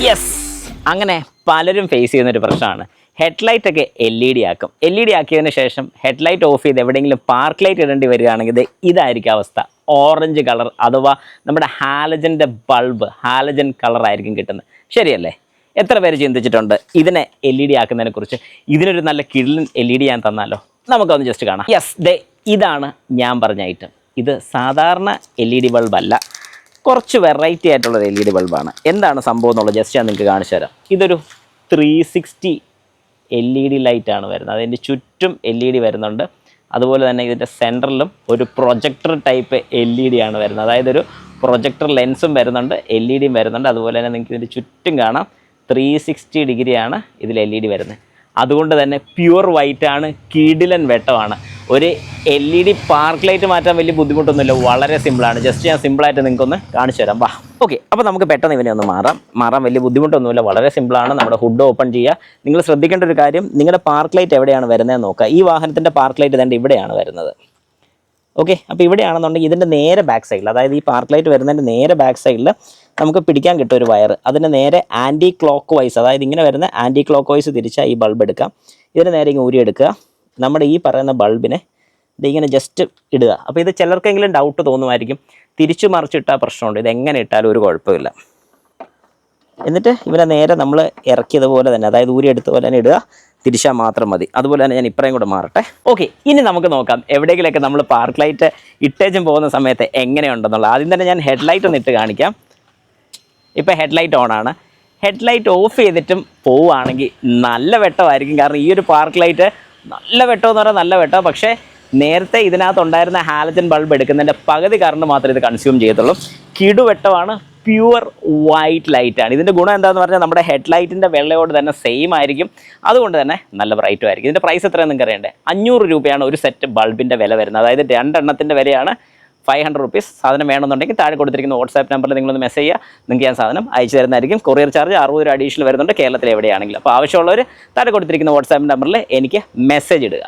Yes, അങ്ങനെ പലരും face ചെയ്യുന്നൊരു പ്രശ്നമാണ്. ഹെഡ്ലൈറ്റൊക്കെ LED ആക്കും. LED ആക്കിയതിന് ശേഷം ഹെഡ്ലൈറ്റ് ഓഫ് ചെയ്ത് എവിടെയെങ്കിലും പാർക്ക് ലൈറ്റ് ഇടേണ്ടി വരികയാണെങ്കിൽ ഇതായിരിക്കും അവസ്ഥ. ഓറഞ്ച് കളർ അഥവാ നമ്മുടെ ഹാലജൻ്റെ ബൾബ്, ഹാലജൻ കളറായിരിക്കും കിട്ടുന്നത്. ശരിയല്ലേ? എത്ര പേര് ചിന്തിച്ചിട്ടുണ്ട് ഇതിനെ LED ആക്കുന്നതിനെ കുറിച്ച്? ഇതിനൊരു നല്ല കിടിലൻ LED ഞാൻ തന്നാലോ? നമുക്കൊന്ന് ജസ്റ്റ് കാണാം. യെസ്, ഇതാണ് ഞാൻ പറഞ്ഞ ഐറ്റം. ഇത് സാധാരണ LED ബൾബല്ല, കുറച്ച് വെറൈറ്റി ആയിട്ടുള്ളൊരു LED ബൾബാണ്. എന്താണ് സംഭവം എന്നുള്ളത് ജസ്റ്റ് ഞാൻ നിങ്ങൾക്ക് കാണിച്ചു തരാം. ഇതൊരു 360 LED ലൈറ്റാണ് വരുന്നത്. അതിൻ്റെ ചുറ്റും LED വരുന്നുണ്ട്. അതുപോലെ തന്നെ ഇതിൻ്റെ സെൻറ്ററിലും ഒരു പ്രൊജക്ടർ ടൈപ്പ് LED ആണ് വരുന്നത്. അതായത് ഒരു പ്രൊജക്ടർ ലെൻസും വരുന്നുണ്ട്, LED വരുന്നുണ്ട്. അതുപോലെ തന്നെ നിങ്ങൾക്ക് ഇതിൻ്റെ ചുറ്റും കാണാം 360 ഡിഗ്രിയാണ് ഇതിൽ LED വരുന്നത്. അതുകൊണ്ട് തന്നെ പ്യുവർ വൈറ്റാണ്, കിടിലൻ വെട്ടമാണ്. ഒരു LED പാർക്ക് ലൈറ്റ് മാറ്റാൻ വലിയ ബുദ്ധിമുട്ടൊന്നുമില്ല, വളരെ സിമ്പിളാണ്. ജസ്റ്റ് ഞാൻ സിമ്പിളായിട്ട് നിങ്ങൾക്കൊന്ന് കാണിച്ചു തരാം. വാ. ഓക്കെ, അപ്പോൾ നമുക്ക് പെട്ടെന്ന് ഇവനെ ഒന്ന് മാറാൻ വലിയ ബുദ്ധിമുട്ടൊന്നുമില്ല, വളരെ സിമ്പിളാണ്. നമ്മുടെ ഹുഡ് ഓപ്പൺ ചെയ്യുക. നിങ്ങൾ ശ്രദ്ധിക്കേണ്ട ഒരു കാര്യം, നിങ്ങളുടെ പാർക്ക് ലൈറ്റ് എവിടെയാണ് വരുന്നതെന്ന് നോക്കുക. ഈ വാഹനത്തിൻ്റെ പാർക്ക് ലൈറ്റ് തന്നെ ഇവിടെയാണ് വരുന്നത്. ഓക്കെ, അപ്പോൾ ഇവിടെയാണെന്നുണ്ടെങ്കിൽ ഇതിൻ്റെ നേരെ ബാക്ക് സൈഡിൽ, അതായത് ഈ പാർക്ക് ലൈറ്റ് വരുന്നതിൻ്റെ നേരെ ബാക്ക് സൈഡിൽ നമുക്ക് പിടിക്കാൻ കിട്ടും ഒരു വയർ. അതിന് നേരെ ആൻറ്റി ക്ലോക്ക് വൈസ്, അതായത് ഇങ്ങനെ വരുന്ന ആൻറ്റി ക്ലോക്ക് വൈസ് തിരിച്ചാൽ ഈ ബൾബ് എടുക്കാം. ഇതിന് നേരെ ഇങ്ങനെ ഊരിയെടുക്കുക. നമ്മുടെ ഈ പറയുന്ന ബൾബിനെ ഇതിങ്ങനെ ജസ്റ്റ് ഇടുക. അപ്പോൾ ഇത് ചിലർക്കെങ്കിലും ഡൗട്ട് തോന്നുമായിരിക്കും, തിരിച്ചു മറിച്ചിട്ടാൽ പ്രശ്നമുണ്ട്. ഇതെങ്ങനെ ഇട്ടാലും ഒരു കുഴപ്പമില്ല. എന്നിട്ട് ഇവരെ നേരെ നമ്മൾ ഇറക്കിയതുപോലെ തന്നെ, അതായത് ഊരിയെടുത്ത പോലെ തന്നെ ഇടുക. തിരിച്ചാൽ മാത്രം മതി. അതുപോലെ തന്നെ ഞാൻ ഇപ്പറേയും കൂടെ മാറട്ടെ. ഓക്കെ, ഇനി നമുക്ക് നോക്കാം എവിടെയെങ്കിലൊക്കെ നമ്മൾ പാർക്ക് ലൈറ്റ് ഇട്ടേച്ചും പോകുന്ന സമയത്ത് എങ്ങനെയുണ്ടെന്നുള്ളത്. ആദ്യം തന്നെ ഞാൻ ഹെഡ്ലൈറ്റ് ഒന്ന് ഇട്ട് കാണിക്കാം. ഇപ്പോൾ ഹെഡ്ലൈറ്റ് ഓണാണ്. ഹെഡ്ലൈറ്റ് ഓഫ് ചെയ്തിട്ടും പോവുകയാണെങ്കിൽ നല്ല വെട്ടമായിരിക്കും. കാരണം ഈ ഒരു പാർക്ക് ലൈറ്റ് നല്ല വെട്ടമെന്ന് പറഞ്ഞാൽ നല്ല വെട്ടം. പക്ഷേ നേരത്തെ ഇതിനകത്തുണ്ടായിരുന്ന ഹാലജൻ ബൾബ് എടുക്കുന്നതിൻ്റെ പകുതി കറണ്ട് മാത്രമേ ഇത് കൺസ്യൂം ചെയ്യത്തുള്ളൂ. കിടുവെട്ടമാണ്, പ്യുവർ വൈറ്റ് ലൈറ്റാണ്. ഇതിൻ്റെ ഗുണം എന്താണെന്ന് പറഞ്ഞാൽ നമ്മുടെ ഹെഡ്ലൈറ്റിൻ്റെ വെള്ളയോട് തന്നെ സെയിം ആയിരിക്കും. അതുകൊണ്ട് തന്നെ നല്ല ബ്രൈറ്റും ആയിരിക്കും. ഇതിൻ്റെ പ്രൈസ് എത്രയാണ് നിങ്ങൾക്ക് അറിയണ്ടേ? 500 രൂപയാണ് ഒരു സെറ്റ് ബൾബിൻ്റെ വില വരുന്നത്. അതായത് 2 എണ്ണത്തിൻ്റെ വിലയാണ് 500 റുപ്പീസ്. സാധനം വേണമെന്നുണ്ടെങ്കിൽ താഴെ കൊടുത്തിരിക്കുന്ന വാട്സാപ്പ് നമ്പറിൽ നിങ്ങളൊന്ന് മെസ്സേജ് ചെയ്യുക. നിങ്ങൾക്ക് ഞാൻ സാധനം അയച്ചു തരുന്നതായിരിക്കും. കൊറിയർ ചാർജ് 60 രൂപ അഡീഷണൽ വരുന്നുണ്ട് കേരളത്തിൽ എവിടെയാണെങ്കിലും. അപ്പോൾ ആവശ്യമുള്ളവർ താഴെ കൊടുത്തിരിക്കുന്ന വാട്സാപ്പ് നമ്പറിൽ എനിക്ക് മെസ്സേജ് ഇടുക.